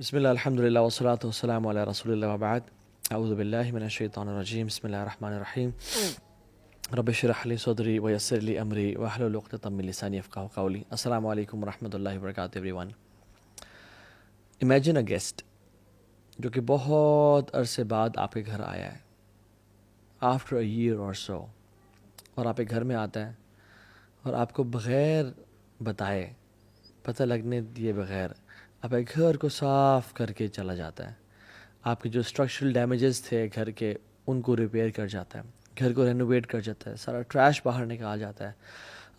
بسم اللہ الحمد للہ والصلاۃ والسلام علی رسول اللہ وبعد اعوذ باللہ من الشیطان الرجیم بسم اللہ الرحمن الرحیم رب اشرح لی صدری ویسر لی امری واحلل عقدۃ من لسانی یفقہوا قولی. السلام علیکم ورحمۃ اللہ وبرکاتہ every one. Imagine a guest جو کہ بہت عرصے بعد آپ کے گھر آیا ہے آفٹر اے ایئر اور سو، اور آپ کے گھر میں آتا ہے اور آپ کو بغیر بتائے، پتہ لگنے دیے بغیر آپ کے گھر کو صاف کر کے چلا جاتا ہے. آپ کے جو اسٹرکچرل ڈیمیجز تھے گھر کے ان کو ریپیئر کر جاتا ہے، گھر کو رینوویٹ کر جاتا ہے، سارا ٹریش باہر نکال جاتا ہے،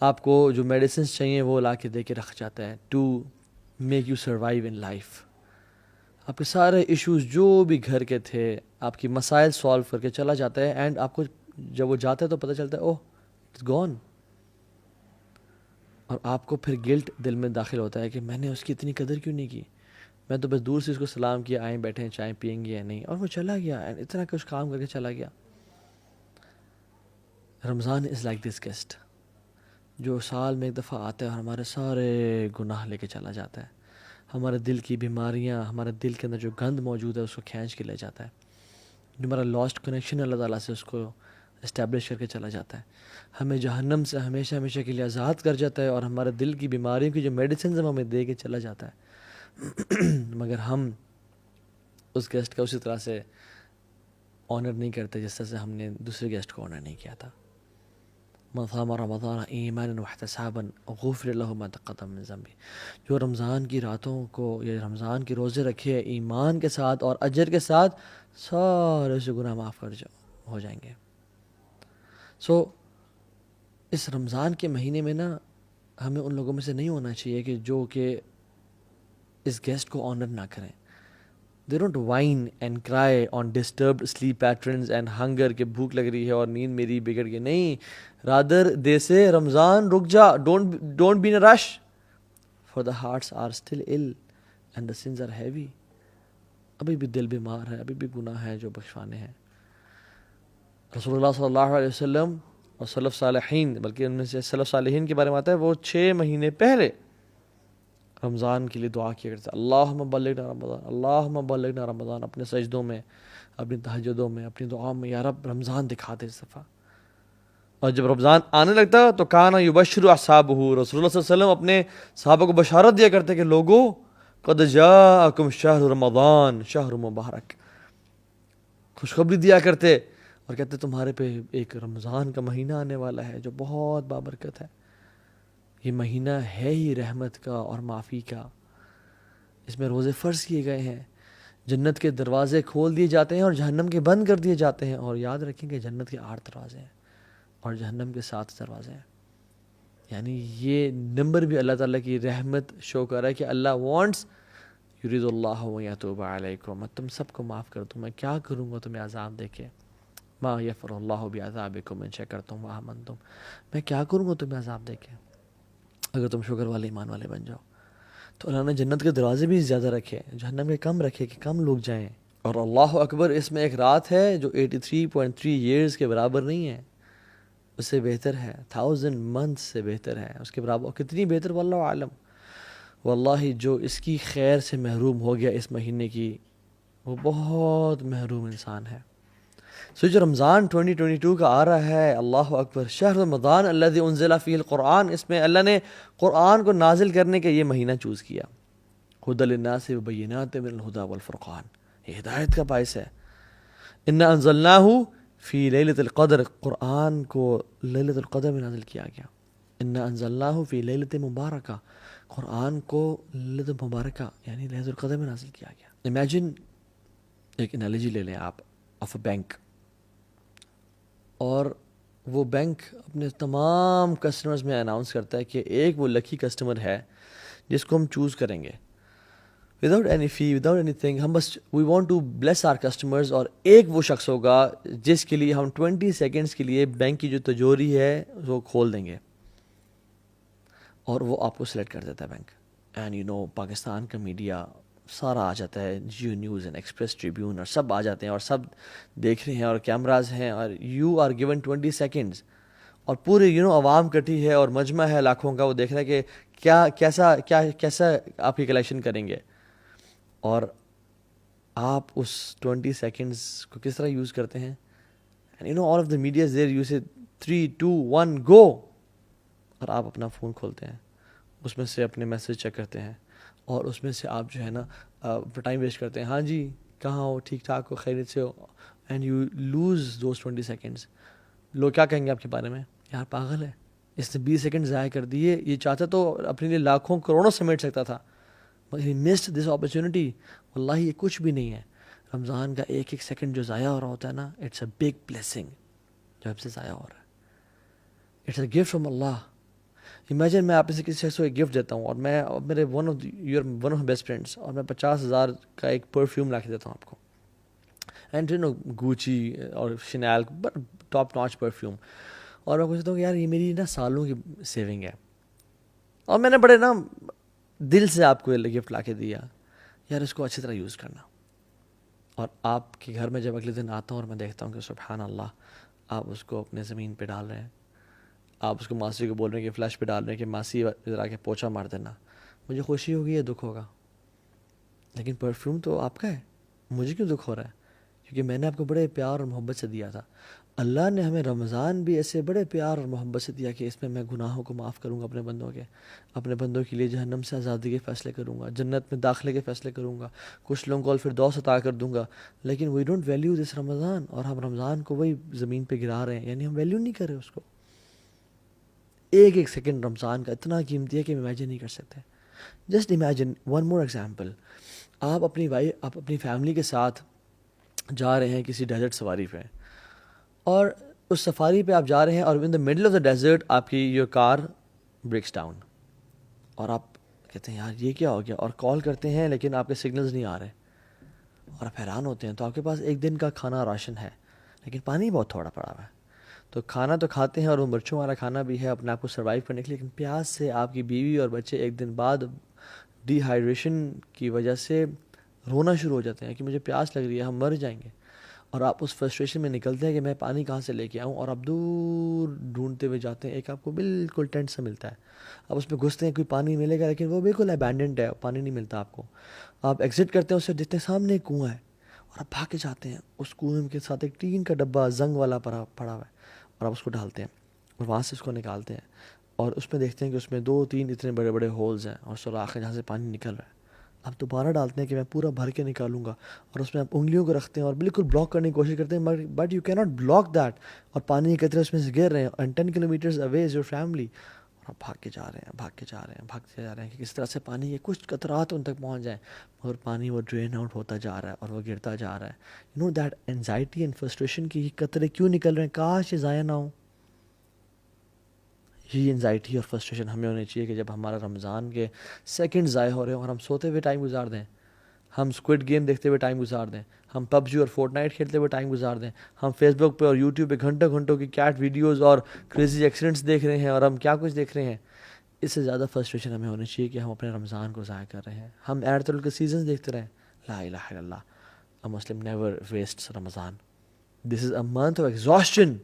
آپ کو جو میڈیسنس چاہیے وہ لا کے دے کے رکھ جاتا ہے to make you survive in life. آپ کے سارے ایشوز جو بھی گھر کے تھے آپ کی مسائل سالو کر کے چلا جاتا ہے، اینڈ آپ کو جب وہ جاتا ہے تو پتہ چلتا ہے اوہ اٹس گون. اور آپ کو پھر گلٹ دل میں داخل ہوتا ہے کہ میں نے اس کی اتنی قدر کیوں نہیں کی، میں تو بس دور سے اس کو سلام کیا، آئیں بیٹھیں چائے پئیں گے یا نہیں، اور وہ چلا گیا، اتنا کچھ کام کر کے چلا گیا. رمضان از لائک دس گیسٹ جو سال میں ایک دفعہ آتا ہے اور ہمارے سارے گناہ لے کے چلا جاتا ہے، ہمارے دل کی بیماریاں، ہمارے دل کے اندر جو گند موجود ہے اس کو کھینچ کے لے جاتا ہے، جو ہمارا لاسٹ کنیکشن ہے اللہ تعالیٰ سے اس کو اسٹیبلش کر کے چلا جاتا ہے، ہمیں جہنم سے ہمیشہ ہمیشہ کے لیے آزاد کر جاتا ہے، اور ہمارے دل کی بیماریوں کی جو میڈیسنز ہمیں دے کے چلا جاتا ہے. مگر ہم اس گیسٹ کا اسی طرح سے آنر نہیں کرتے جس طرح سے ہم نے دوسرے گیسٹ کو آنر نہیں کیا تھا. من صام رمضان ایمانا واحتسابا غفر له ما تقدم من ذنبه. جو رمضان کی راتوں کو یا رمضان کے روزے رکھے ایمان کے ساتھ اور اجر کے ساتھ، سارے سے گناہ معاف ہو جائیں گے. اس رمضان کے مہینے میں نا ہمیں ان لوگوں میں سے نہیں ہونا چاہیے کہ جو کہ اس گیسٹ کو آنر نہ کریں. They don't whine and cry on disturbed sleep patterns and hunger کہ بھوک لگ رہی ہے اور نیند میری بگڑ گئی. نہیں، rather they say رمضان رک جا، don't be in a rush for the hearts are still ill and the sins are heavy. ابھی بھی دل بیمار ہے، ابھی بھی گناہ ہے جو بخشوانے ہیں. رسول اللہ صلی اللہ علیہ وسلم اور سلف صالحین، بلکہ ان میں سے سلف صالحین کے بارے میں آتا ہے وہ 6 مہینے پہلے رمضان کے لیے دعا کیا کرتے ہیں، اللہم بلغنا رمضان، اللہم بلغنا رمضان، اپنے سجدوں میں، اپنی تہجدوں میں، اپنی دعاؤں میں، یا رب رمضان دکھا دے اس دفعہ. اور جب رمضان آنے لگتا تو کانا یبشر اصحابہ، رسول اللہ صلی اللہ علیہ وسلم اپنے صحابہ کو بشارت دیا کرتے کہ لوگو قد جاءکم شہر رمضان شہر مبارک، خوشخبری دیا کرتے اور کہتے تمہارے پہ ایک رمضان کا مہینہ آنے والا ہے جو بہت بابرکت ہے. یہ مہینہ ہے ہی رحمت کا اور معافی کا، اس میں روزے فرض کیے گئے ہیں، جنت کے دروازے کھول دیے جاتے ہیں اور جہنم کے بند کر دیے جاتے ہیں. اور یاد رکھیں کہ جنت کے 8 دروازے ہیں اور جہنم کے 7 دروازے ہیں. یعنی یہ نمبر بھی اللہ تعالیٰ کی رحمت شو کر رہا ہے کہ اللہ وانٹس یرید اللہ یتوب علیکم، میں تم سب کو معاف کر دوں. میں کیا کروں گا تمہیں عذاب دے کے، ما یفر اللہ بعذابکم ان شکرتم وآمنتم، میں کیا کروں گا تمہیں عذاب دے کے اگر تم شکر والے ایمان والے بن جاؤ. تو اللہ نے جنت کے دروازے بھی زیادہ رکھے، جہنم کے کم رکھے کہ کم لوگ جائیں. اور اللہ اکبر، اس میں ایک رات ہے جو 83.3 ایئرز کے برابر نہیں ہے، اس سے بہتر ہے، 1000 منتھ سے بہتر ہے، اس کے برابر کتنی بہتر واللہ عالم. واللہ جو اس کی خیر سے محروم ہو گیا اس مہینے کی، وہ بہت محروم انسان ہے. جو رمضان 2022 کا آ رہا ہے، اللہ اکبر، شہر رمضان الذی انزل فیہ القرآن، اس میں اللہ نے قرآن کو نازل کرنے کا یہ مہینہ چوز کیا. ھدی للناس وبینات من الھدی والفرقان، یہ ہدایت کا باعث ہے. انا انزلناہ فی لیلۃ القدر، قرآن کو لیلۃ القدر میں نازل کیا گیا. انا انزلناہ فی لیلۃ مبارکہ، قرآن کو لیلۃ مبارکہ یعنی لیلۃ القدر میں نازل کیا گیا. امیجن، ایک انالوجی لے لیں آپ آف اے بینک، اور وہ بینک اپنے تمام کسٹمرز میں اناؤنس کرتا ہے کہ ایک وہ لکی کسٹمر ہے جس کو ہم چوز کریں گے without any fee, without anything. ہم بس we want to bless our customers, اور ایک وہ شخص ہوگا جس کے لیے ہم 20 سیکنڈز کے لیے بینک کی جو تجوری ہے وہ کھول دیں گے، اور وہ آپ کو سلیکٹ کر دیتا ہے bank. And you know Pakistan کا میڈیا سارا آ جاتا ہے، جیو نیوز اینڈ ایکسپریس ٹریبیون، اور سب آ جاتے ہیں اور سب دیکھ رہے ہیں اور کیمراز ہیں، اور یو آر گیون 20 سیکنڈز، اور پورے عوام کٹھی ہے اور مجمع ہے لاکھوں کا، وہ دیکھ رہا ہے کہ کیسا آپ کی کلیکشن کریں گے. اور آپ اس 20 سیکنڈز کو کس طرح یوز کرتے ہیں. And you know all of the media is there, you say 3 2 1 گو، اور آپ اپنا فون کھولتے ہیں، اس میں سے اپنے میسج چیک کرتے ہیں، اور اس میں سے آپ جو ہے نا ٹائم ویسٹ کرتے ہیں. ہاں جی کہاں ہو، ٹھیک ٹھاک ہو، خیریت سے ہو، and you lose those 20 seconds. لوگ کیا کہیں گے آپ کے بارے میں؟ یار پاگل ہے، اس نے 20 سیکنڈ ضائع کر دیے، یہ چاہتا تو اپنے لیے لاکھوں کروڑوں سمیٹ سکتا تھا، but he missed this opportunity. واللہ یہ کچھ بھی نہیں ہے. رمضان کا ایک ایک سیکنڈ جو ضائع ہو رہا ہوتا ہے نا، اٹس اے بگ بلیسنگ جو ہم سے ضائع ہو رہا ہے. It's a gift from Allah. Imagine میں آپ سے کسی شخص کو ایک گفٹ دیتا ہوں، اور میں میرے ون آف بیسٹ فرینڈس، اور میں 50,000 کا ایک پرفیوم لا کے دیتا ہوں آپ کو، اینڈ یو نو گوچی اور شنیل ٹاپ ناچ پرفیوم، اور میں پوچھتا ہوں کہ یار یہ میری نا سالوں کی سیونگ ہے، اور میں نے بڑے نا دل سے آپ کو گفٹ لا کے دیا، یار اس کو اچھی طرح یوز کرنا. اور آپ کے گھر میں جب اگلے دن آتا ہوں اور میں دیکھتا ہوں کہ سبحان اللہ آپ اس کو اپنے زمین پہ ڈال رہے ہیں، آپ اس کو ماسی کو بول رہے ہیں کہ فلش پہ ڈال رہے ہیں کہ ماسی ذرا کے پوچھا مار دینا، مجھے خوشی ہوگی یا دکھ ہوگا؟ لیکن پرفیوم تو آپ کا ہے، مجھے کیوں دکھ ہو رہا ہے؟ کیونکہ میں نے آپ کو بڑے پیار اور محبت سے دیا تھا. اللہ نے ہمیں رمضان بھی ایسے بڑے پیار اور محبت سے دیا کہ اس میں میں گناہوں کو معاف کروں گا اپنے بندوں کے لیے جہنم سے آزادی کے فیصلے کروں گا، جنت میں داخلے کے فیصلے کروں گا، کچھ لوگوں کو الفردوس عطا کر دوں گا. لیکن وی ڈونٹ ویلیو دس رمضان، اور ہم رمضان کو وہی زمین پہ گرا رہے ہیں، یعنی ہم ویلیو نہیں کر رہے اس کو. ایک ایک سیکنڈ رمضان کا اتنا قیمتی ہے کہ ہم امیجن نہیں کر سکتے. Just imagine one more example, آپ اپنی فیملی کے ساتھ جا رہے ہیں کسی ڈیزرٹ سفاری پہ، اور اس سفاری پہ آپ جا رہے ہیں، اور in the middle of the desert آپ کی یور کار بریکس ڈاؤن، اور آپ کہتے ہیں یار یہ کیا ہو گیا، اور کال کرتے ہیں لیکن آپ کے سگنلز نہیں آ رہے، اور آپ حیران ہوتے ہیں. تو آپ کے پاس ایک دن کا کھانا راشن ہے، لیکن پانی بہت تھوڑا پڑا ہوا ہے. تو کھانا تو کھاتے ہیں، اور وہ مرچوں والا کھانا بھی ہے اپنے آپ کو سروائیو کرنے کے لیے، لیکن پیاس سے آپ کی بیوی اور بچے ایک دن بعد ڈی ہائیڈریشن کی وجہ سے رونا شروع ہو جاتے ہیں کہ مجھے پیاس لگ رہی ہے، ہم مر جائیں گے. اور آپ اس فرسٹریشن میں نکلتے ہیں کہ میں پانی کہاں سے لے کے آؤں، اور آپ دور ڈھونڈتے ہوئے جاتے ہیں. ایک آپ کو بالکل ٹینٹ سا ملتا ہے، آپ اس میں گھستے ہیں، کوئی پانی ملے گا، لیکن وہ بالکل ابینڈنڈ ہے، پانی نہیں ملتا آپ کو. آپ ایگزٹ کرتے ہیں، اس سے دیکھتے ہیں سامنے ایک کنواں ہے، اور آپ بھاگ کے جاتے ہیں. اس کنویں کے ساتھ ایک ٹین کا ڈبہ زنگ والا پڑا ہوا ہے، اور آپ اس کو ڈالتے ہیں، اور وہاں سے اس کو نکالتے ہیں، اور اس میں دیکھتے ہیں کہ اس میں 2-3 اتنے بڑے بڑے ہولز ہیں اور سوراخ ہے جہاں سے پانی نکل رہا ہے. آپ دوبارہ ڈالتے ہیں کہ میں پورا بھر کے نکالوں گا، اور اس میں آپ انگلیوں کو رکھتے ہیں اور بالکل بلاک کرنے کی کوشش کرتے ہیں، بٹ یو کی ناٹ بلاک دیٹ، اور پانی کے قطرے اس میں سے گر رہے ہیں، and 10 kilometres away is your family, اور آپ بھاگتے جا رہے ہیں کہ کس طرح سے پانی کے کچھ قطرات ان تک پہنچ جائیں، اور پانی وہ ڈرین آؤٹ ہوتا جا رہا ہے اور وہ گرتا جا رہا ہے. You know that anxiety and frustration کی یہ قطرے کیوں نکل رہے ہیں، کاش یہ ضائع نہ ہوں. یہ انزائٹی اور فرسٹریشن ہمیں ہونی چاہیے کہ جب ہمارا رمضان کے سیکنڈ ضائع ہو رہے ہیں اور ہم سوتے ہوئے ٹائم گزار دیں، ہم اسکوڈ گیم دیکھتے ہوئے ٹائم گزار دیں، ہم پب جی اور فورٹ نائٹ کھیلتے ہوئے ٹائم گزار دیں، ہم فیس بک پہ اور یوٹیوب پہ گھنٹوں گھنٹوں کی کیٹ ویڈیوز اور کریزی ایکسیڈنٹس دیکھ رہے ہیں، اور ہم کیا کچھ دیکھ رہے ہیں. اس سے زیادہ فرسٹریشن ہمیں ہونی چاہیے کہ ہم اپنے رمضان کو ضائع کر رہے ہیں. ہم ایرتل کے سیزنز دیکھتے رہیں. لا الہ الا اللہ، a Muslim never wastes Ramadan. This is a month of exhaustion.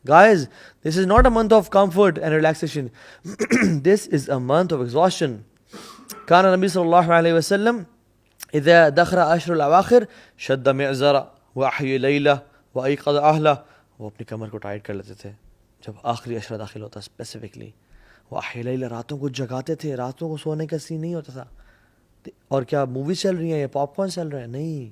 Guys, this is not a month of comfort and relaxation. This is a month of exhaustion. كان النبي صلى الله عليه وسلم إذا دخل عشر الأواخر شد معزرة وأحيي ليلة وأيقظ أهله. وہ اپنی کمر کو ٹائٹ کر لیتے تھے جب آخری عشرہ داخل ہوتا اسپیسیفکلی. وأحيي ليلة، راتوں کو جگاتے تھے، راتوں کو سونے کا سین نہیں ہوتا تھا. اور کیا موویز چل رہی ہیں یا پاپ کارن چل رہے ہیں؟ نہیں،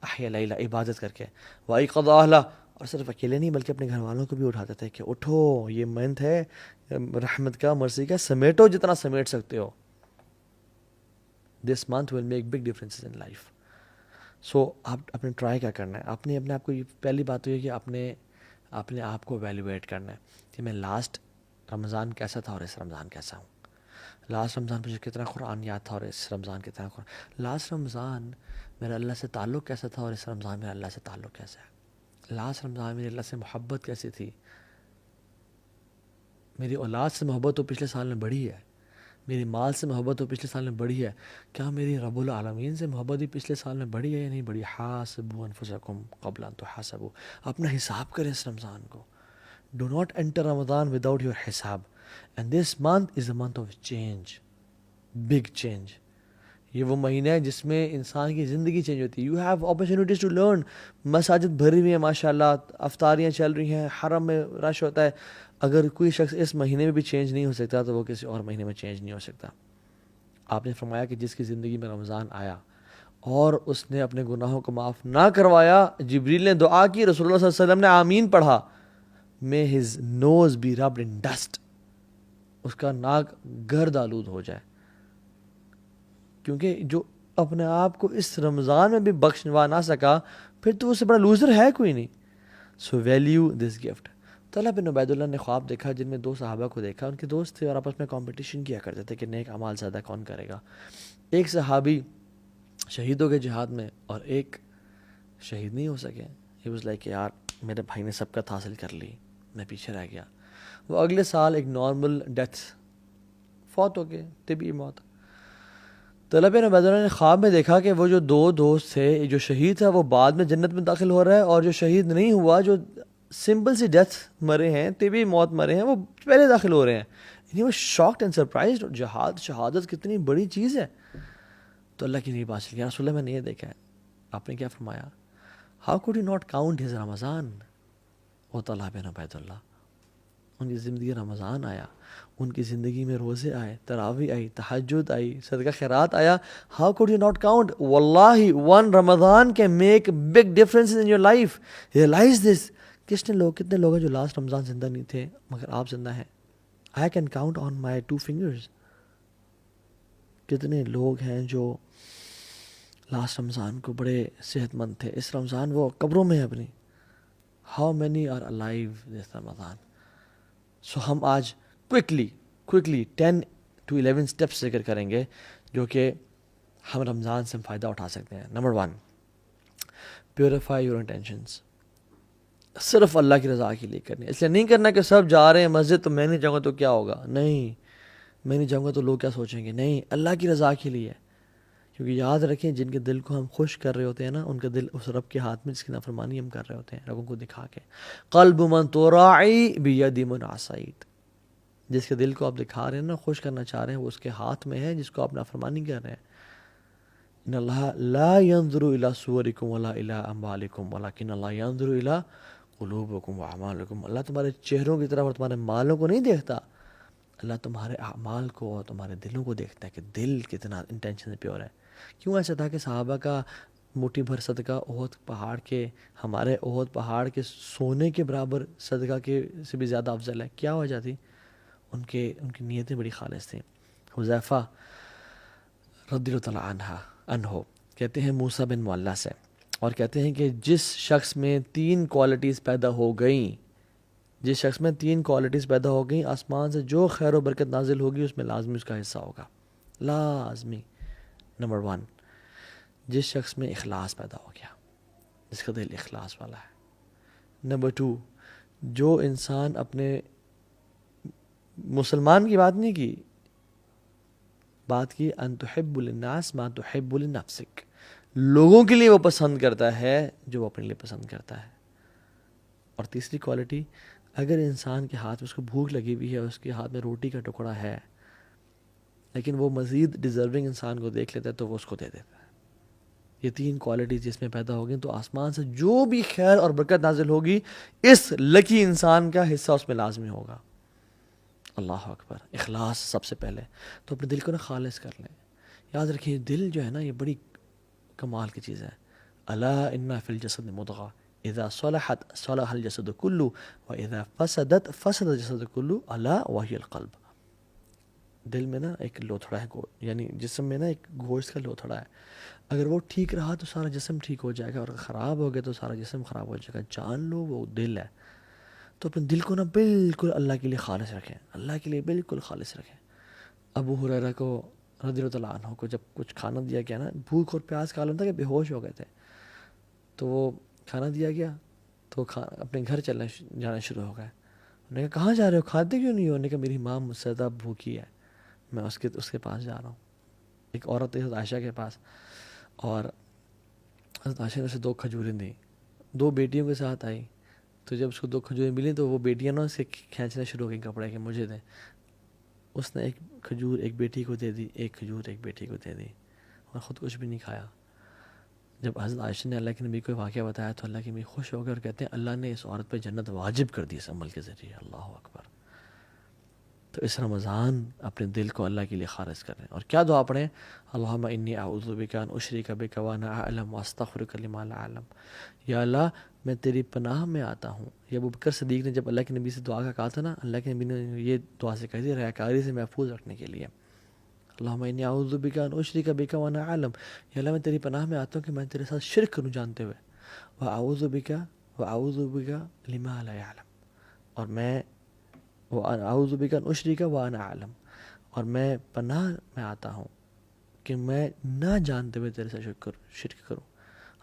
احیا لیلہ، عبادت کر کے. وایقظ اہلہ، اور صرف اکیلے نہیں بلکہ اپنے گھر والوں کو بھی اٹھاتے تھے کہ اٹھو، یہ منتھ ہے رحمت کا، مرضی کا، سمیٹو جتنا سمیٹ سکتے ہو. This month will make big differences in life. So آپ اپنے ٹرائی کیا کرنا ہے، آپ نے اپنے آپ کو، یہ پہلی بات تو یہ کہ اپنے آپ کو ایویلیویٹ کرنا ہے کہ میں لاسٹ رمضان کیسا تھا اور اس رمضان کیسا ہوں. لاسٹ رمضان مجھے کتنا قرآن یاد تھا اور اس رمضان کتنا قرآن. لاسٹ رمضان میرا اللہ سے تعلق کیسا تھا اور اس رمضان میرا اللہ سے تعلق کیسا ہے. لاسٹ رمضان میری اللہ سے محبت کیسی تھی. میری اولاد سے محبت تو پچھلے سال میں بڑھی ہے، میری مال سے محبت تو پچھلے سال میں بڑھی ہے. کیا میری رب العالمین سے محبت بھی پچھلے سال میں بڑھی ہے یا نہیں بڑھی؟ حاسبوا انفسکم قبل ان تحاسبوا. اپنا حساب کریں اس رمضان کو. Do not enter Ramadan without your حساب. And this month is a month of change. Big change. یہ وہ مہینہ ہے جس میں انسان کی زندگی چینج ہوتی ہے. You have opportunities to learn. مساجد بھری ہوئی ہیں ماشاء اللہ, افطاریاں چل رہی ہیں, حرم میں رش ہوتا ہے. اگر کوئی شخص اس مہینے میں بھی چینج نہیں ہو سکتا تو وہ کسی اور مہینے میں چینج نہیں ہو سکتا. آپ نے فرمایا کہ جس کی زندگی میں رمضان آیا اور اس نے اپنے گناہوں کو معاف نہ کروایا, جبریل نے دعا کی, رسول اللہ صلی اللہ علیہ وسلم نے آمین پڑھا, may his nose be rubbed in dust, اس کا ناک گرد آلود ہو جائے. کیونکہ جو اپنے آپ کو اس رمضان میں بھی بخشوا نہ سکا, پھر تو اس سے بڑا لوزر ہے کوئی نہیں. سو ویلیو دس گفٹ. طلحہ بن عبید اللہ نے خواب دیکھا جن میں 2 صحابہ کو دیکھا, ان کے دوست تھے اور آپس میں کمپٹیشن کیا کرتے تھے کہ نیک اعمال زیادہ کون کرے گا. ایک صحابی شہید ہو گئے جہاد میں اور ایک شہید نہیں ہو سکے. ہی واز لائک یار میرے بھائی نے سبقت حاصل کر لی, میں پیچھے رہ گیا. وہ اگلے سال ایک نارمل ڈیتھ فوت ہو گئے, طبی موت. طلحہ بن عبید اللہ نے خواب میں دیکھا کہ وہ جو 2 دوست تھے, جو شہید تھا وہ بعد میں جنت میں داخل ہو رہا ہے, اور جو شہید نہیں ہوا, جو سمپل سی ڈیتھ مرے ہیں, طبی موت مرے ہیں, وہ پہلے داخل ہو رہے ہیں. یعنی وہ شاکڈ اینڈ سرپرائزڈ. شہادت کتنی بڑی چیز ہے. تو اللہ کی نہیں بات چلی, رسول اللہ میں نے یہ دیکھا ہے. آپ نے کیا فرمایا, how could you not count his Ramadan. وہ طلحہ بن عبید اللہ, ان کی زندگی رمضان آیا, ان کی زندگی میں روزے آئے, تراویح آئی, تہجد آئی, صدقہ خیرات آیا. How could you not count. واللہ one Ramadan can make big difference in your life. Realise this. کتنے لوگ ہیں جو لاسٹ رمضان زندہ نہیں تھے مگر آپ زندہ ہیں. I can count on my 2 fingers. کتنے لوگ ہیں جو لاسٹ رمضان کو بڑے صحت مند تھے, اس رمضان وہ قبروں میں ہیں اپنی. ہاؤ مینی آر الائیو دس رمضان. سو ہم آج کوئکلی 10 to 11 اسٹیپس ذکر کریں گے جو کہ ہم رمضان سے فائدہ اٹھا سکتے ہیں. Number 1, purify your intentions. صرف اللہ کی رضا کے لیے کرنی ہے. اس لیے نہیں کرنا کہ سب جا رہے ہیں مسجد تو میں نہیں جاؤں گا تو کیا ہوگا. نہیں, میں نہیں جاؤں گا تو لوگ کیا سوچیں گے. نہیں, اللہ کی رضا کے لیے. کیونکہ یاد رکھیں جن کے دل کو ہم خوش کر رہے ہوتے ہیں نا, ان کا دل اس رب کے ہاتھ میں جس کی نافرمانی ہم کر رہے ہوتے ہیں لوگوں کو دکھا کے. قلب من تراعی بید من عصیت. جس کے دل کو آپ دکھا رہے ہیں نا, خوش کرنا چاہ رہے ہیں, وہ اس کے ہاتھ میں ہے جس کو آپ نافرمانی کر رہے ہیں. ان اللہ لا ينظر الى صورکم ولا الى اموالکم ولکن اللہ ينظر الى قلوبکم واعمالکم. اللہ تمہارے چہروں کی طرف اور تمہارے مالوں کو نہیں دیکھتا, اللہ تمہارے اعمال کو اور تمہارے دلوں کو دیکھتا ہے کہ دل کتنا انٹینشن پیور ہے. کیوں ایسا تھا کہ صحابہ کا مٹھی بھر صدقہ احد پہاڑ کے, ہمارے احد پہاڑ کے سونے کے برابر صدقہ کے سے بھی زیادہ افضل ہے. کیا وجہ تھی؟ ان کی نیتیں بڑی خالص تھیں. حذیفہ رضی اللہ تعالیٰ عنہ کہتے ہیں موسیٰ بن معلیٰ سے, اور کہتے ہیں کہ جس شخص میں 3 کوالٹیز پیدا ہو گئیں, آسمان سے جو خیر و برکت نازل ہوگی اس میں لازمی اس کا حصہ ہوگا, لازمی. نمبر 1, جس شخص میں اخلاص پیدا ہو گیا, جس کا دل اخلاص والا ہے. نمبر 2, جو انسان اپنے مسلمان کی بات نہیں کی, بات کی ان تحب للناس ما تحب لنفسک, لوگوں کے لیے وہ پسند کرتا ہے جو وہ اپنے لیے پسند کرتا ہے. اور تیسری کوالٹی, اگر انسان کے ہاتھ میں اس کو بھوک لگی ہوئی ہے, اس کے ہاتھ میں روٹی کا ٹکڑا ہے, لیکن وہ مزید ڈیزرونگ انسان کو دیکھ لیتا ہے تو وہ اس کو دے دیتا ہے. یہ 3 کوالٹیز جس میں پیدا ہوگی تو آسمان سے جو بھی خیر اور برکت نازل ہوگی اس لکی انسان کا حصہ اس میں لازمی ہوگا. اللہ اکبر. اخلاص سب سے پہلے. تو اپنے دل کو نا خالص کر لیں. یاد رکھیں دل جو ہے نا یہ بڑی کمال کی چیز ہے. الا ان فی الجسد مضغہ اذا صلحت صلح الجسد کلہ واذا فسدت فسد الجسد کلہ الا وہی القلب. دل میں نا ایک لوتھڑا ہے, یعنی جسم میں نا ایک گوشت کا لوتھڑا ہے. اگر وہ ٹھیک رہا تو سارا جسم ٹھیک ہو جائے گا, اور اگر خراب ہو گیا تو سارا جسم خراب ہو جائے گا. جان لو وہ دل ہے. تو اپنے دل کو نا بالکل اللہ کے لیے خالص رکھیں, اللہ کے لیے بالکل خالص رکھیں. ابو ہریرہ کو رضی اللہ عنہ کو جب کچھ کھانا دیا گیا نا, بھوک اور پیاس کا عالم تھا کہ بے ہوش ہو گئے تھے, تو وہ کھانا دیا گیا تو اپنے گھر جانا شروع ہو گئے. انہوں نے کہا کہاں جا رہے ہو, کھاتے کیوں نہیں ہو؟ انہوں نے کہا میری ماں مجھ سے زیادہ بھوکی ہے, میں اس کے پاس جا رہا ہوں. ایک عورت تھی حضرت عائشہ کے پاس, اور حضرت عائشہ نے اسے 2 کھجوریں دیں. 2 بیٹیوں کے ساتھ آئی, تو جب اس کو 2 کھجوریں ملی تو وہ بیٹیاں نا اسے کھینچنا شروع ہو گئی کپڑے کہ مجھے دیں. اس نے ایک کھجور ایک بیٹی کو دے دی, ایک کھجور ایک بیٹی کو دے دی. اور خود کچھ بھی نہیں کھایا. جب حضرت عائشہ نے اللہ کے نبی کو واقعہ بتایا تو اللہ کے نبی خوش ہو گئے اور کہتے ہیں اللہ نے اس عورت پہ جنت واجب کر دی اس عمل کے ذریعے. اللہ اکبر. تو اس رمضان اپنے دل کو اللہ کے لیے خالص کریں. اور کیا دعا پڑھیں؟ اللہم انی اعوذ بک ان اشرک بک وانا اعلم واستغفرک لما لا اعلم. یا اللہ میں تیری پناہ میں آتا ہوں. یہ ابوبکر صدیق نے جب اللہ کے نبی سے دعا کا کہا تھا نا، اللہ کے نبی نے یہ دعا سے کہی تھی ریاکاری سے محفوظ رکھنے کے لیے. اللہم انی اعوذ بک ان اشرک بک وانا اعلم. یا اللہ میں تیری پناہ میں آتا ہوں کہ میں تیرے ساتھ شرک کروں جانتے ہوئے. واعوذ بک لما لا اعلم. اور میں اعوذ بک ان اشرک وانا اعلم، اور میں پناہ میں آتا ہوں کہ میں نہ جانتے ہوئے تیرے سے شرک کروں.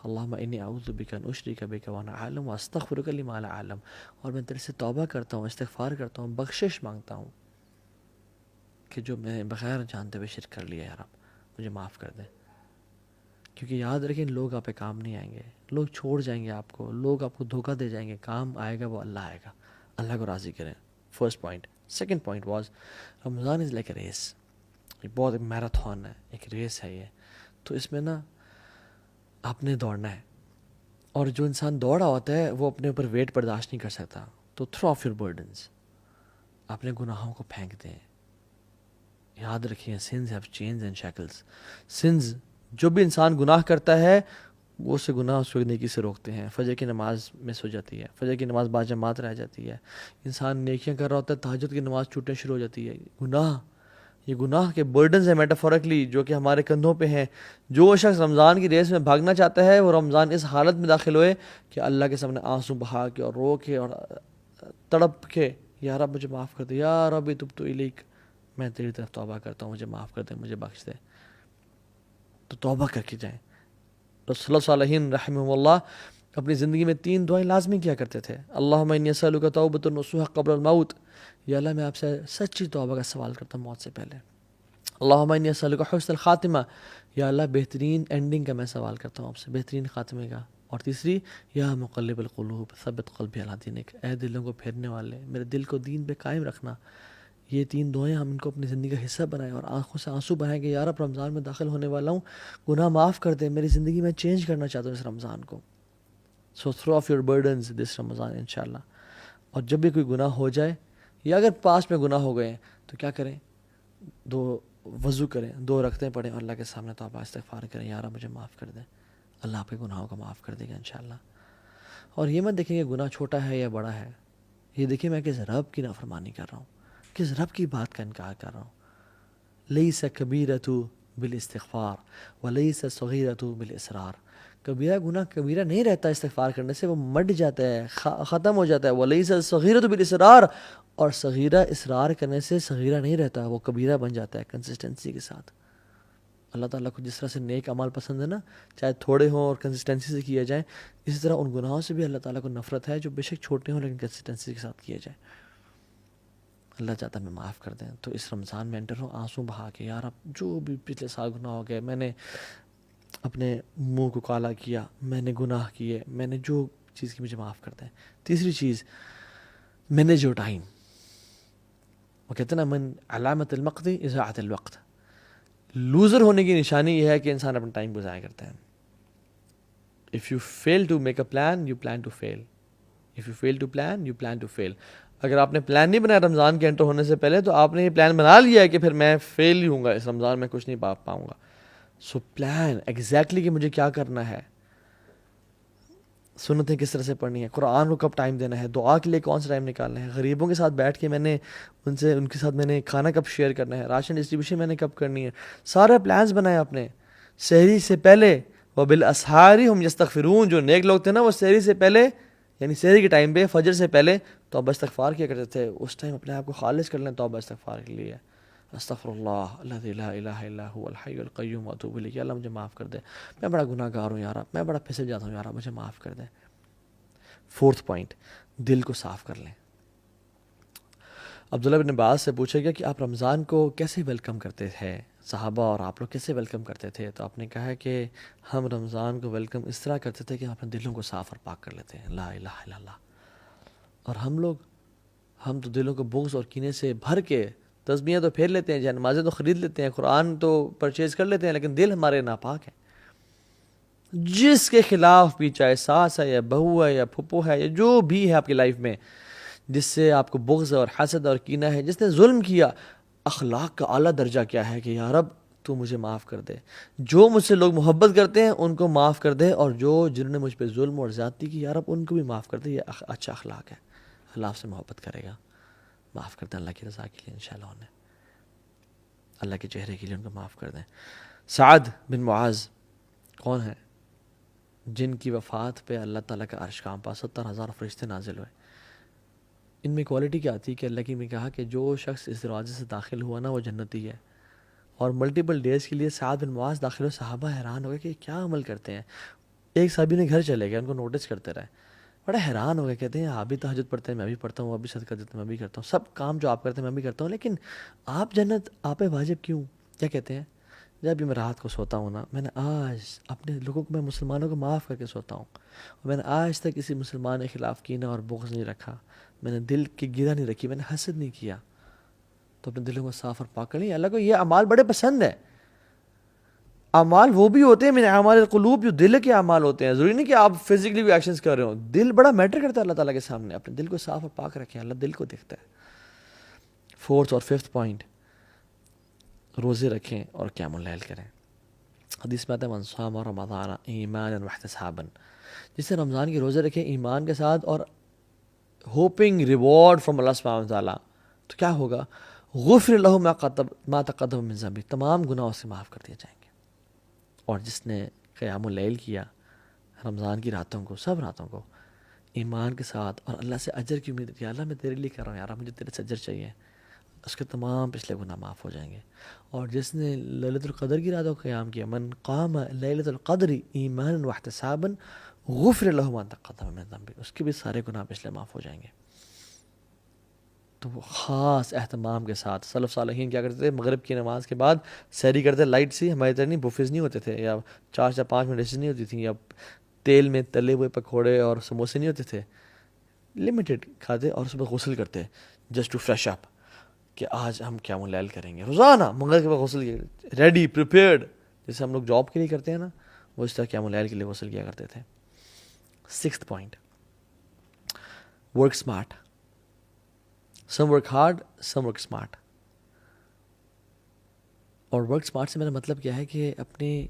اللہم انی اعوذ بک ان اشرک بک وانا اعلم واستغفرک لما لا اعلم. اور میں تیرے سے توبہ کرتا ہوں، استغفار کرتا ہوں، بخشش مانگتا ہوں کہ جو میں بغیر جانتے ہوئے شرک کر لیا یا رب مجھے معاف کر دے. کیونکہ یاد رکھیں لوگ آپ پہ کام نہیں آئیں گے، لوگ چھوڑ جائیں گے آپ کو، لوگ آپ کو دھوکہ دے جائیں گے. کام آئے گا وہ اللہ آئے گا. اللہ کو راضی کریں. First point. Second point was Ramzan is like a race. یہ بہت ایک میراتھن ہے، ایک ریس ہے یہ. تو اس میں نا آپ نے دوڑنا ہے، اور جو انسان دوڑا ہوتا ہے وہ اپنے اوپر ویٹ برداشت نہیں کر سکتا. تو تھرو آف یور برڈنس، اپنے گناہوں کو پھینک دیں. یاد رکھیں sins have chains and shackles. Sins, جو بھی انسان گناہ کرتا ہے وہ سے گناہ اس کو نیکی سے روکتے ہیں. فجر کی نماز مس ہو جاتی ہے، فجر کی نماز باجماعت رہ جاتی ہے. انسان نیکیاں کر رہا ہوتا ہے، تہجد کی نماز چھوٹنے شروع ہو جاتی ہے. یہ گناہ کے برڈنز ہیں میٹافورکلی جو کہ ہمارے کندھوں پہ ہیں. جو شخص رمضان کی ریس میں بھاگنا چاہتا ہے وہ رمضان اس حالت میں داخل ہوئے کہ اللہ کے سامنے آنسو بہا کے اور رو کے اور تڑپ کے یا رب مجھے معاف کر دے، یا رب تبت الیک، میں تیری طرف توبہ کرتا ہوں، مجھے معاف کر دے، مجھے بخش دے. تو توبہ کر کے جائیں. رسول اللہ صالحین رحمہ اللہ اپنی زندگی میں 3 دعائیں لازمی کیا کرتے تھے. اللہم انی اسألک توبۃ نصوح قبل الموت. یا اللہ میں آپ سے سچی توبہ کا سوال کرتا ہوں موت سے پہلے. اللہم انی اسألک حسن الخاتمہ. یا اللہ بہترین اینڈنگ کا میں سوال کرتا ہوں آپ سے، بہترین خاتمے کا. اور تیسری، یا مقلب القلوب ثبت قلبی علی دینک. اے دلوں کو پھیرنے والے، میرے دل کو دین پہ قائم رکھنا. یہ 3 دعائیں ہم ان کو اپنی زندگی کا حصہ بنائیں اور آنکھوں سے آنسو بہائیں کہ یار اب رمضان میں داخل ہونے والا ہوں، گناہ معاف کر دے، میری زندگی میں چینج کرنا چاہتا ہوں اس رمضان کو. سو تھرو آف یور برڈنز دس رمضان انشاءاللہ. اور جب بھی کوئی گناہ ہو جائے یا اگر پاس میں گناہ ہو گئے ہیں تو کیا کریں؟ 2 وضو کریں، 2 رکعتیں پڑھیں اور اللہ کے سامنے توبہ استغفار کریں، یار مجھے معاف کر دیں. اللہ آپ کے گناہوں کو معاف کر دے گا انشاءاللہ. اور یہ مت دیکھیں کہ گناہ چھوٹا ہے یا بڑا ہے، یہ دیکھیں میں کس رب کی نافرمانی کر رہا ہوں، کس رب کی بات کا انکار کر رہا ہوں. لیس کبیرۃ بالاستغفار ولیس صغیرۃ بالاصرار. کبیرہ گناہ کبیرہ نہیں رہتا استغفار کرنے سے، وہ مٹ جاتا ہے، ختم ہو جاتا ہے. ولیس صغیرۃ بالاصرار، اور صغیرہ اصرار کرنے سے صغیرہ نہیں رہتا، وہ کبیرہ بن جاتا ہے کنسسٹنسی کے ساتھ. اللہ تعالیٰ کو جس طرح سے نیک اعمال پسند ہے نا، چاہے تھوڑے ہوں اور کنسسٹنسی سے کیے جائیں، اسی طرح ان گناہوں سے بھی اللہ تعالیٰ کو نفرت ہے جو بے شک چھوٹے ہوں لیکن کنسسٹنسی کے ساتھ کیے جائیں. اللہ چاہتا ہے میں معاف کر دیں. تو اس رمضان میں انٹر ہوں آنسو بہا کے، یار اب جو بھی پچھلے سال گناہ ہو گئے، میں نے اپنے منہ کو کالا کیا، میں نے گناہ کیے، میں نے جو چیز کی، مجھے معاف کر دیں. تیسری چیز، مینیج یور ٹائم. وہ کہتے ہیں نا من علامت المقت اضاعت الوقت. لوزر ہونے کی نشانی یہ ہے کہ انسان اپنا ٹائم کو ضائع کرتا ہے. If you fail to make a plan, you plan to fail. If you fail to plan, you plan to fail. اگر آپ نے پلان نہیں بنایا رمضان کے انٹر ہونے سے پہلے تو آپ نے یہ پلان بنا لیا ہے کہ پھر میں فیل ہی ہوں گا اس رمضان میں، کچھ نہیں پاؤں گا. سو پلان ایگزیکٹلی کہ مجھے کیا کرنا ہے، سنتیں کس طرح سے پڑھنی ہے، قرآن کو کب ٹائم دینا ہے، دعا کے لیے کون سا ٹائم نکالنا ہے، غریبوں کے ساتھ بیٹھ کے میں نے ان کے ساتھ میں نے کھانا کب شیئر کرنا ہے، راشن ڈسٹریبیوشن میں نے کب کرنی ہے. سارے پلانز بنائے آپ نے. سحری سے پہلے وبالاسحار هم یستغفرون، جو نیک لوگ تھے نا وہ سحری سے پہلے یعنی سحری کے ٹائم پہ فجر سے پہلے توبہ استغفار کیا کرتے تھے. اس ٹائم اپنے آپ کو خالص کر لیں توبہ استغفار کے لیے. استغفر اللہ الذی لا الہ الا هو الحی القیوم واتوب الیہ. اللہ مجھے معاف کر دے، میں بڑا گناہ گار ہوں یار، میں بڑا پھسل جاتا ہوں یار، مجھے معاف کر دے. فورتھ پوائنٹ، دل کو صاف کر لیں. عبداللہ بن عباس سے پوچھا گیا کہ آپ رمضان کو کیسے ویلکم کرتے تھے، صحابہ اور آپ لوگ کیسے ویلکم کرتے تھے؟ تو آپ نے کہا کہ ہم رمضان کو ویلکم اس طرح کرتے تھے کہ ہم اپنے دلوں کو صاف اور پاک کر لیتے ہیں. لا الہ الا اللہ. اور ہم تو دلوں کو بغض اور کینے سے بھر کے تسبیحیں تو پھیر لیتے ہیں، جہاں نمازیں تو خرید لیتے ہیں، قرآن تو پرچیز کر لیتے ہیں، لیکن دل ہمارے ناپاک ہے. جس کے خلاف بھی، چاہے ساس ہے یا بہو ہے یا پھپھو ہے یا جو بھی ہے آپ کی لائف میں، جس سے آپ کو بغض اور حسد اور کینہ ہے، جس نے ظلم کیا، اخلاق کا اعلیٰ درجہ کیا ہے کہ یا رب تو مجھے معاف کر دے. جو مجھ سے لوگ محبت کرتے ہیں ان کو معاف کر دے، اور جنہوں نے مجھ پہ ظلم اور زیادتی کی، یا رب ان کو بھی معاف کر دے. یہ اچھا اخلاق ہے. اللہ آپ سے محبت کرے گا، معاف کر دیں اللہ کی رضا کے لیے انشاءاللہ. انہیں اللہ کے چہرے کے لیے ان کو معاف کر دیں. سعد بن معاذ کون ہے؟ جن کی وفات پہ اللہ تعالیٰ کا عرش کانپا، 70,000 فرشتے نازل ہوئے. ان میں کوالٹی کیا آتی ہے کہ اللہ کی نے کہا کہ جو شخص اس دروازے سے داخل ہوا نا وہ جنتی ہے. اور ملٹیپل ڈیز کے لیے سعد بن معاذ داخل ہوئے. صحابہ حیران ہو گئے کہ کیا عمل کرتے ہیں. ایک صحابی نے گھر چلے گئے، ان کو نوٹس کرتے رہے، بڑا حیران ہو گئے. کہتے ہیں آپ بھی تہجد پڑھتے ہیں، میں بھی پڑھتا ہوں، آپ بھی صدقہ دیتے ہیں، میں بھی کرتا ہوں، سب کام جو آپ کرتے ہیں میں بھی کرتا ہوں، لیکن آپ جنت آپ پہ واجب کیوں؟ کیا کہتے ہیں؟ جب بھی میں رات کو سوتا ہوں نا، میں نے آج اپنے لوگوں کو، میں مسلمانوں کو معاف کر کے سوتا ہوں، اور میں نے آج تک کسی مسلمان کے خلاف کینہ اور بغض نہیں رکھا، میں نے دل کی گرہ نہیں رکھی، میں نے حسد نہیں کیا. تو اپنے دلوں کو صاف اور پاک کر لیں. اللہ کو یہ اعمال بڑے پسند ہے. اعمال وہ بھی ہوتے ہیں من اعمال القلوب، جو دل کے اعمال ہوتے ہیں. ضروری نہیں کہ آپ فزیکلی بھی ایکشنز کر رہے ہو، دل بڑا میٹر کرتا ہے اللہ تعالیٰ کے سامنے. اپنے دل کو صاف اور پاک رکھیں، اللہ دل کو دیکھتا ہے. 4th اور 5th پوائنٹ، روزے رکھیں اور قیام اللیل کریں. حدیث میں آتا ہے من صام رمضان ایمانا واحتسابا، جس سے رمضان کے روزے رکھیں ایمان کے ساتھ اور ہوپنگ ریوارڈ فرام اللہ سبحانہ وتعالیٰ، تو کیا ہوگا؟ غفر له ما تقدم من ذنبہ، تمام گناہوں سے معاف کر دیے جائیں گے. اور جس نے قیام اللیل کیا رمضان کی راتوں کو، سب راتوں کو ایمان کے ساتھ اور اللہ سے اجر کی امید کی، اللہ میں تیرے لیے کر رہا ہوں یار، مجھے تیرے سے اجر چاہیے، اس کے تمام پچھلے گناہ معاف ہو جائیں گے. اور جس نے لیلۃ القدر کی راتوں کو قیام کیا، من قام لیلۃ القدر ایمانا واحتسابا غفر له ما تقدم من ذنبہ، اس کے بھی سارے گناہ پچھلے معاف ہو جائیں گے. تو وہ خاص اہتمام کے ساتھ سلف صالحین کیا کرتے تھے؟ مغرب کی نماز کے بعد سحری کرتے، لائٹ سی، ہماری طرح نہیں بفیز نہیں ہوتے تھے، یا 4 یا 5 منٹ ڈشز نہیں ہوتی تھیں، یا تیل میں تلے ہوئے پکوڑے اور سموسے نہیں ہوتے تھے. لمیٹڈ کھاتے اور صبح غسل کرتے جسٹ ٹو فریش اپ، کہ آج ہم قیام اللیل کریں گے. روزانہ مغرب کے بعد غسل، ریڈی پریپیئرڈ، جیسے ہم لوگ جاب کے لیے کرتے ہیں نا، وہ اس طرح قیام اللیل کے لیے غسل کیا کرتے تھے. 6th point, work smart. Some work hard, some work smart. اور ورک اسمارٹ سے میرا مطلب کیا ہے کہ اپنے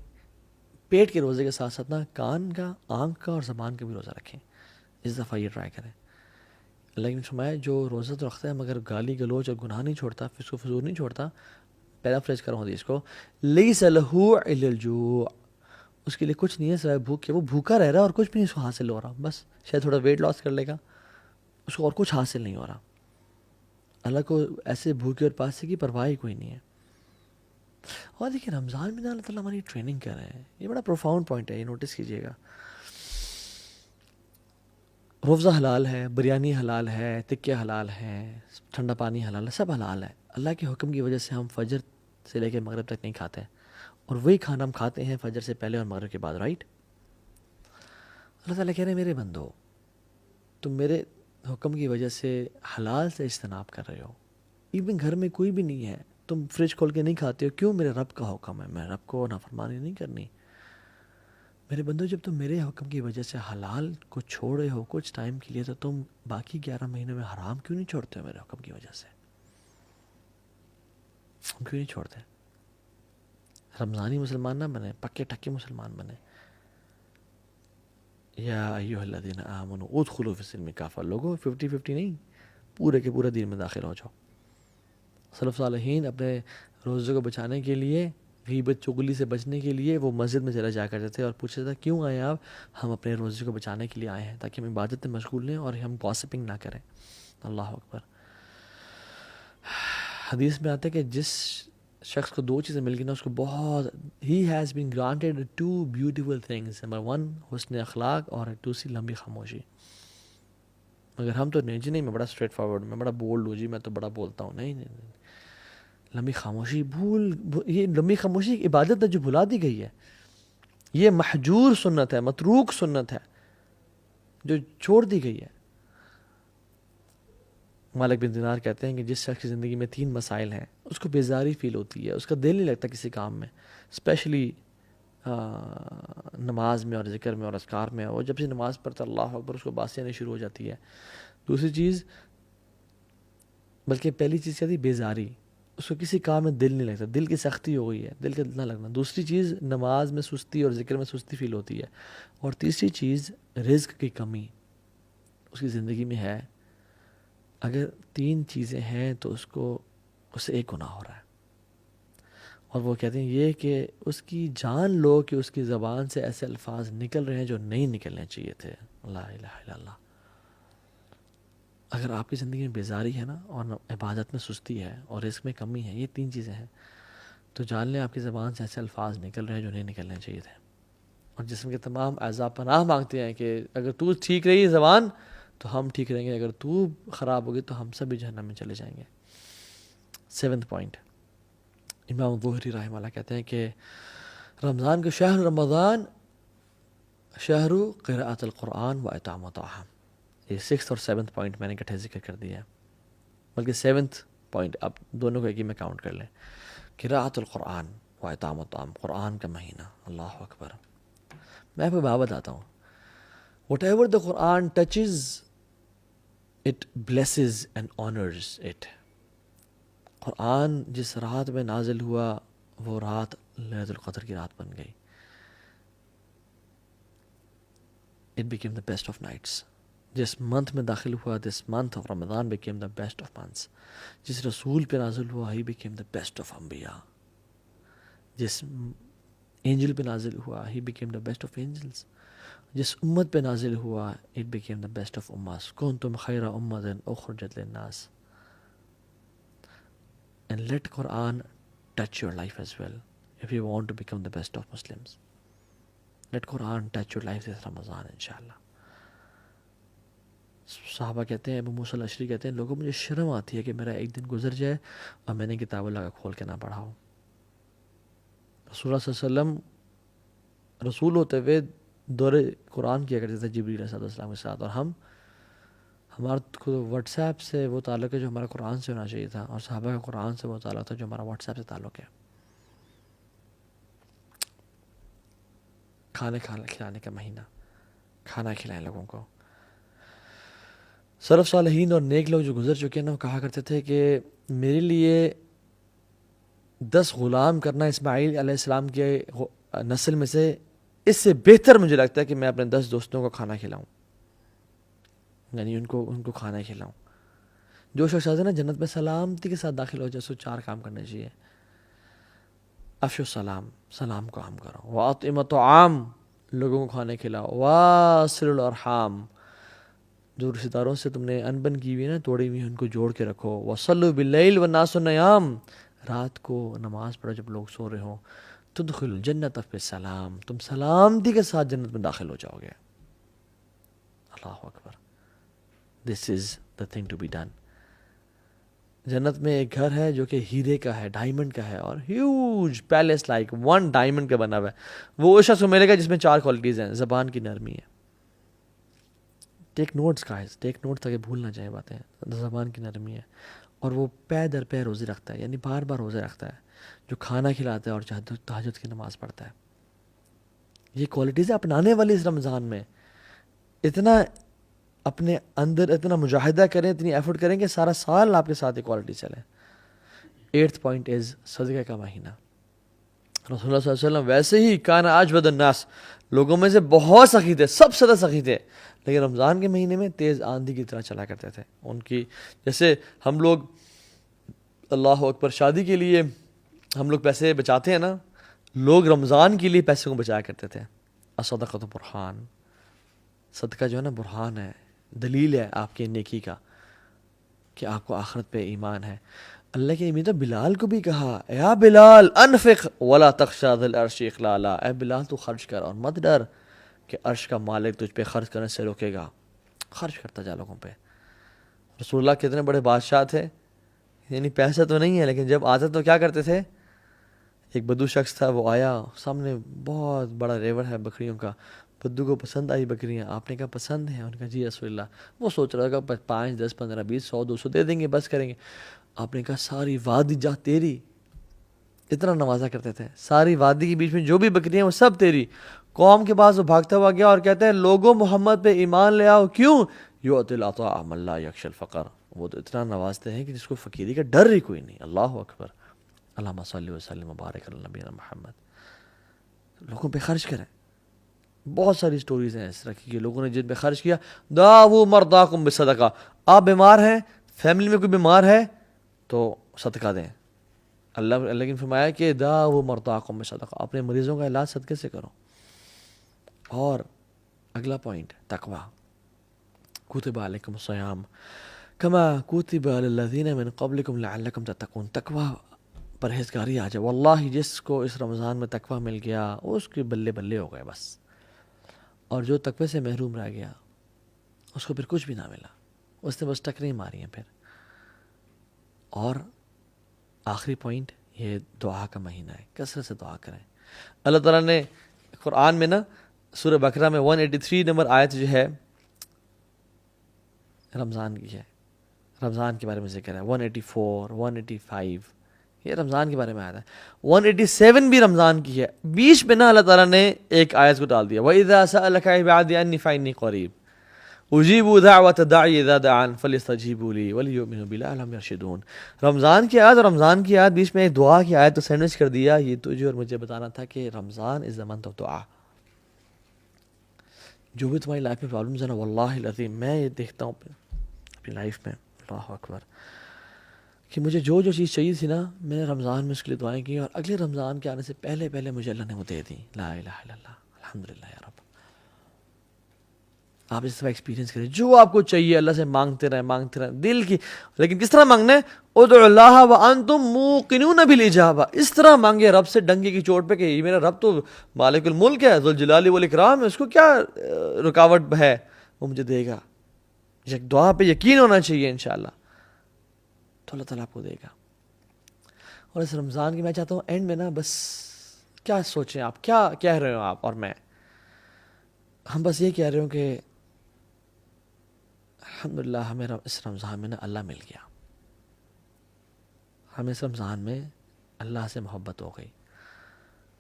پیٹ کے روزے کے ساتھ ساتھ نا کان کا، آنکھ کا اور زبان کا بھی روزہ رکھیں. اس دفعہ یہ ٹرائی کریں. اللہ نے فرمایا جو روزہ تو رکھتا ہے مگر گالی گلوچ اور گناہ نہیں چھوڑتا، فسق و فجور نہیں چھوڑتا، پیرافریز کر رہا ہوں حدیث کو، لیس لہ الا الجوع، اس کے لیے کچھ نہیں ہے سوائے بھوک کے. وہ بھوکا رہ رہا ہے اور کچھ بھی نہیں اس کو حاصل ہو رہا، بس شاید تھوڑا ویٹ لاس کر لے گا، اس کو اور کچھ حاصل نہیں ہو رہا. اللہ کو ایسے بھوکے اور پیاسے کی پرواہ ہی کوئی نہیں ہے. اور دیکھیں رمضان میں اللہ تعالیٰ ہماری ٹریننگ کر رہے ہیں. یہ بڑا پروفاؤنڈ پوائنٹ ہے، یہ نوٹس کیجئے گا. روزہ حلال ہے، بریانی حلال ہے، تکے حلال ہیں، ٹھنڈا پانی حلال ہے، سب حلال ہے. اللہ کے حکم کی وجہ سے ہم فجر سے لے کے مغرب تک نہیں کھاتے، اور وہی کھانا ہم کھاتے ہیں فجر سے پہلے اور مغرب کے بعد، رائٹ؟ اللہ تعالیٰ کہہ رہے ہیں میرے بندو، تم میرے حکم کی وجہ سے حلال سے اجتناب کر رہے ہو. ایون گھر میں کوئی بھی نہیں ہے، تم فریج کھول کے نہیں کھاتے ہو، کیوں؟ میرے رب کا حکم ہے، میں رب کو نافرمانی نہیں کرنی. میرے بندو جب تم میرے حکم کی وجہ سے حلال کو چھوڑے ہو کچھ ٹائم کے لیے، تو تم باقی 11 مہینوں میں حرام کیوں نہیں چھوڑتے ہو میرے حکم کی وجہ سے؟ ہم کیوں نہیں چھوڑتے؟ رمضانی مسلمان نہ بنے، پکے ٹکے مسلمان بنے. یا ایھا الذین آمنوا ادخلوا فی السلم کافہ. لوگوں 50-50 نہیں، پورے کے پورا دین میں داخل ہو جاؤ. سلف صالحین اپنے روزے کو بچانے کے لیے، غیبت چغلی سے بچنے کے لیے وہ مسجد میں چلا جایا کرتے تھے اور پوچھتے تھے کیوں آئے آپ؟ ہم اپنے روزے کو بچانے کے لیے آئے ہیں تاکہ ہم عبادت میں مشغول رہیں اور ہم گاسپنگ نہ کریں. اللہ اکبر. حدیث میں آتا ہے کہ جس شخص کو 2 چیزیں مل گئی نا، اس کو بہت، he has been granted 2 beautiful things. Number 1 حسن اخلاق، اور دوسری لمبی خاموشی. مگر ہم تو نہیں جی، نہیں میں بڑا اسٹریٹ فارورڈ، میں بڑا بولڈ ہوں جی، میں تو بڑا بولتا ہوں. نہیں نہیں نہیں، لمبی خاموشی یہ لمبی خاموشی ایک عبادت ہے جو بھلا دی گئی ہے. یہ محجور سنت ہے، متروک سنت ہے جو چھوڑ دی گئی ہے. مالک بن دینار کہتے ہیں کہ جس شخص کی زندگی میں 3 مسائل ہیں اس کو بیزاری فیل ہوتی ہے، اس کا دل نہیں لگتا کسی کام میں، اسپیشلی نماز میں اور ذکر میں اور اذکار میں. اور جب سے نماز پڑھتا اللہ اکبر اس کو باسیں آنی شروع ہو جاتی ہے. دوسری چیز، بلکہ پہلی چیز کیا تھی؟ بیزاری، اس کو کسی کام میں دل نہیں لگتا، دل کی سختی ہو گئی ہے، دل کا نہ لگنا. دوسری چیز نماز میں سستی اور ذکر میں سستی فیل ہوتی ہے. اور تیسری چیز رزق کی کمی اس کی زندگی میں ہے. اگر 3 چیزیں ہیں تو اس سے ایک گناہ ہو رہا ہے. اور وہ کہتے ہیں یہ کہ اس کی جان لو کہ اس کی زبان سے ایسے الفاظ نکل رہے ہیں جو نہیں نکلنے چاہیے تھے. لا الہ الا اللہ. اگر آپ کی زندگی میں بیزاری ہے نا، اور عبادت میں سستی ہے اور رزق میں کمی ہے، یہ 3 چیزیں ہیں، تو جان لیں آپ کی زبان سے ایسے الفاظ نکل رہے ہیں جو نہیں نکلنے چاہیے تھے. اور جسم کے تمام اعضاء پناہ مانگتے ہیں کہ اگر تو ٹھیک رہی زبان تو ہم ٹھیک رہیں گے، اگر تو خراب ہوگی تو ہم سب بھی جہنم میں چلے جائیں گے. 7th پوائنٹ، امام ظہری رحمہ اللہ کہتے ہیں کہ رمضان کے شہر رمضان شہر قراءۃ القرآن و اطعام الطعام. یہ 6th اور 7th پوائنٹ میں نے اکٹھے ذکر کر دیا ہے، بلکہ 7th پوائنٹ آپ دونوں کو ایک ہی میں کاؤنٹ کر لیں. قراءۃ القرآن و اطعام الطعام، قرآن کا مہینہ. اللہ اکبر. میں آپ کو بات بتاتا ہوں. Whatever the Quran touches, it blesses and honors it. قرآن جس رات میں نازل ہوا وہ رات لیلۃ القدر کی رات بن گئی. It became the best of nights. جس منتھ میں داخل ہوا, this month of Ramadan became the best of months. جس رسول پہ نازل ہوا, he became the best of انبیاء. جس اینجل پہ نازل ہوا, he became the best of angels. جس امت پہ نازل ہوا, it became the best of امت. کنتم خیر امت اخرجت للناس. And let Quran touch your life as well if you want to become the best of Muslims. Let Quran touch your life this Ramadan inshallah. صحابہ کہتے ہیں, ابو موسیٰ الاشعری کہتے ہیں, لوگوں مجھے شرم آتی ہے کہ میرا ایک دن گزر جائے اور میں نے کتاب اللہ کا کھول کے نہ پڑھا ہوں. رسول اللہ صلی اللہ علیہ وسلم رسول ہوتے ہوئے دور قرآن کیا کرتے تھے جبریل علیہ السلام کے ساتھ, اور ہمارا واٹس ایپ سے وہ تعلق ہے جو ہمارا قرآن سے ہونا چاہیے تھا, اور صحابہ کا قرآن سے وہ تعلق تھا جو ہمارا واٹس ایپ سے تعلق ہے. کھانے کھلانے کا مہینہ, کھانا کھلائیں لوگوں کو. سلف صالحین اور نیک لوگ جو گزر چکے ہیں نا, وہ کہا کرتے تھے کہ میرے لیے 10 غلام کرنا اسماعیل علیہ السلام کے نسل میں سے اس سے بہتر مجھے لگتا ہے کہ میں اپنے 10 دوستوں کو کھانا کھلاؤں, یعنی ان کو کھانا کھلاؤں. جو شخص ہے نا جنت میں سلامتی کے ساتھ داخل ہو جائے, سو 4 کام کرنے چاہیے. افشو السلام, سلام کو عام کرو. واطعموا الطعام, لوگوں کو کھانے کھلاؤ. واصلوا الارحام, جو رشتہ داروں سے تم نے انبن کی ہوئی نا, توڑی ہوئی, ان کو جوڑ کے رکھو. وصلوا باللیل والناس نیام, رات کو نماز پڑھو جب لوگ سو رہے ہوں. تدخل الجنت بالسلام, تم سلامتی کے ساتھ جنت میں داخل ہو جاؤ گے. اللہ اکبر. This is the thing to be done. جنت میں ایک گھر ہے جو کہ ہیرے کا ہے, ڈائمنڈ کا ہے, اور ہیوج پیلس لائک 1 ڈائمنڈ کا بنا ہوا ہے. وہ اس شخص کو ملے گا جس میں 4 کوالٹیز ہیں. زبان کی نرمی ہے. ٹیک نوٹس گائز, ٹیک نوٹس تاکہ بھول نہ جائیں باتیں. زبان کی نرمی ہے, اور وہ پے در پے روزے رکھتا ہے, یعنی بار بار روزے رکھتا ہے, جو کھانا کھلاتا ہے اور تہجد کی نماز پڑھتا ہے. یہ کوالٹیز اپنانے والی اس رمضان میں اتنا اپنے اندر اتنا مجاہدہ کریں, اتنی ایفرٹ کریں کہ سارا سال آپ کے ساتھ یہ کوالٹی چلے. 8th پوائنٹ از صدقہ کا مہینہ. رسول اللہ صلی اللہ علیہ وسلم ویسے ہی کان اجود الناس, لوگوں میں سے بہت سخی تھے, سب سے زیادہ سخی تھے, لیکن رمضان کے مہینے میں تیز آندھی کی طرح چلا کرتے تھے. ان کی جیسے ہم لوگ اللہ اکبر شادی کے لیے ہم لوگ پیسے بچاتے ہیں نا, لوگ رمضان کے لیے پیسے کو بچایا کرتے تھے. الصدقۃ برہان, صدقہ جو ہے نا برہان ہے, دلیل ہے آپ کے نیکی کا کہ آپ کو آخرت پہ ایمان ہے. اللہ کے امید بلال کو بھی کہا, یا بلال انفق ولا تخشى ذی العرش اخلالا, اے بلال تو خرچ کر اور مت ڈر کہ عرش کا مالک تجھ پہ خرچ کرنے سے روکے گا. خرچ کرتا جا لوگوں پہ. رسول اللہ کتنے بڑے بادشاہ تھے, یعنی پیسہ تو نہیں ہے لیکن جب آتے تو کیا کرتے تھے, ایک بدو شخص تھا، وہ آیا، سامنے بہت بڑا ریور ہے بکریوں کا، بدو کو پسند آئی بکریاں، آپ نے کہا پسند ہے؟ انہوں نے کہا جی رسول اللہ۔ وہ سوچ رہا تھا 5 10 15 20 100 200 دے دیں گے، بس کریں گے۔ آپ نے کہا ساری وادی جا تیری، اتنا نوازا کرتے تھے، ساری وادی کے بیچ میں جو بھی بکریاں ہیں وہ سب تیری۔ قوم کے پاس وہ بھاگتا ہوا گیا اور کہتا ہے لوگوں محمد پہ ایمان لے آؤ، کیوں؟ یؤتی العطاء من لا یخشی الفقر، وہ تو اتنا نوازتے ہیں کہ جس کو فقیری کا ڈر ہی کوئی نہیں۔ اللہ اکبر، اللہم صلی وسلم وبارک علی نبینا محمد۔ لوگوں پہ خرچ کریں۔ بہت ساری سٹوریز ہیں اس طرح کی کہ لوگوں نے جن پہ خرچ کیا۔ دعوا مرضاکم بصدقہ، آپ بیمار ہیں، فیملی میں کوئی بیمار ہے تو صدقہ دیں۔ اللہ نے فرمایا کہ دعوا مرضاکم بصدقہ، اپنے مریضوں کا علاج صدقے سے کرو۔ اور اگلا پوائنٹ تقوی، کتب علیکم الصیام کما کتب علی الذین من قبلکم لعلکم تتقون۔ تقوی، پرہیزگاری آ جائے، واللہ جس کو اس رمضان میں تقوی مل گیا اس کے بلے بلے ہو گئے بس، اور جو تقوی سے محروم رہ گیا اس کو پھر کچھ بھی نہ ملا، اس نے بس ٹکریں ماری ہیں پھر۔ اور آخری پوائنٹ، یہ دعا کا مہینہ ہے، کثرت سے دعا کریں۔ اللہ تعالیٰ نے قرآن میں نا سورہ بقرہ میں 183 نمبر آیت جو ہے رمضان کی ہے، رمضان کے بارے میں ذکر ہے۔ 184 185 یہ رمضان کے بارے میں آیا ہے۔ 187 بھی رمضان کی ہے۔ بیچ میں نا اللہ تعالیٰ نے ایک آیت کو ڈال دیا، وَإِذَا سَأَلَكَ عِبَادِي عَنِّي فَإِنِّي قَرِيبٌ اجیبوا دعوۃ الداعی اذا دعان فلیستجیبوا لی ولیؤمنوا بی لعلہم یرشدون۔ رمضان کی آیت اور رمضان کی آیت بیچ میں ایک دعا کی آیت تو سینڈوچ کر دیا۔ یہ تجھے اور مجھے بتانا تھا کہ رمضان از the month of دعا۔ جو بھی تمہاری لائف میں پرابلمز ہیں نا، واللہ العظیم میں یہ دیکھتا ہوں اپنی لائف میں، اللہ اکبر، کہ مجھے جو چیز چاہیے تھی نا، میں نے رمضان میں اس کے لیے دعائیں کی، اور اگلے رمضان کے آنے سے پہلے مجھے اللہ نے وہ دے دی۔ لا الہ الا اللہ، الحمدللہ یا رب۔ آپ اس طرح ایکسپیرینس کریں، جو آپ کو چاہیے اللہ سے مانگتے رہیں دل کی، لیکن کس طرح مانگنا ہے؟ ادعوا اللہ وانتم موقنون بالاجابہ، اس طرح مانگے رب سے ڈنگے کی چوٹ پہ کہ یہ میرا رب تو مالک الملک ہے، ذوالجلال والاکرام ہے، اس کو کیا رکاوٹ ہے، وہ مجھے دے گا۔ ایک دعا پہ یقین ہونا چاہیے انشاءاللہ، تو اللہ تعالیٰ آپ کو دے گا۔ اور اس رمضان کی میں چاہتا ہوں اینڈ میں نا بس کیا سوچیں آپ، کیا کہہ رہے ہو آپ اور میں، ہم بس یہ کہہ رہے ہوں کہ الحمدللہ ہمیں اس رمضان میں نا اللہ مل گیا، ہمیں اس رمضان میں اللہ سے محبت ہو گئی،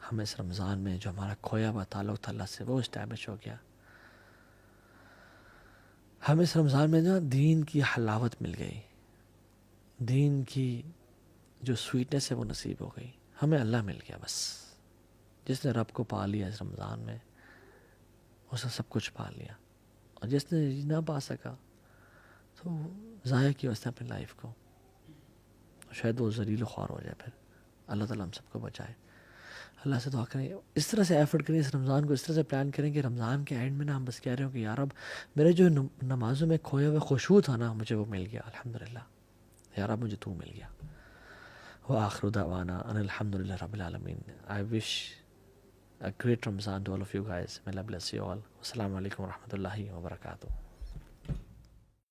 ہمیں اس رمضان میں جو ہمارا کھویا ہوا تعلق تھا اللہ سے وہ اسٹیبلش ہو گیا، ہمیں اس رمضان میں نا دین کی حلاوت مل گئی، دین کی جو سویٹنس ہے وہ نصیب ہو گئی، ہمیں اللہ مل گیا بس۔ جس نے رب کو پا لیا اس رمضان میں اس نے سب کچھ پا لیا، اور جس نے نہ پا سکا تو ضائع کیا اس نے اپنی لائف کو، شاید وہ ذلیل و خوار ہو جائے۔ پھر اللہ تعالیٰ ہم سب کو بچائے۔ اللہ سے دعا کریں، اس طرح سے ایفرٹ کریں، اس رمضان کو اس طرح سے پلان کریں کہ رمضان کے اینڈ میں نا ہم بس کہہ رہے ہوں کہ یا رب میرے جو نمازوں میں کھویا ہوا خشوع تھا نا مجھے وہ مل گیا، الحمدللہ یا رب مجھے تو مل گیا۔ وآخر دعوانا ان الحمدللہ رب العالمین۔ I wish a great Ramadan to all of you guys. May Allah bless you all. Assalamu alaikum wa rahmatullahi wa barakatuh.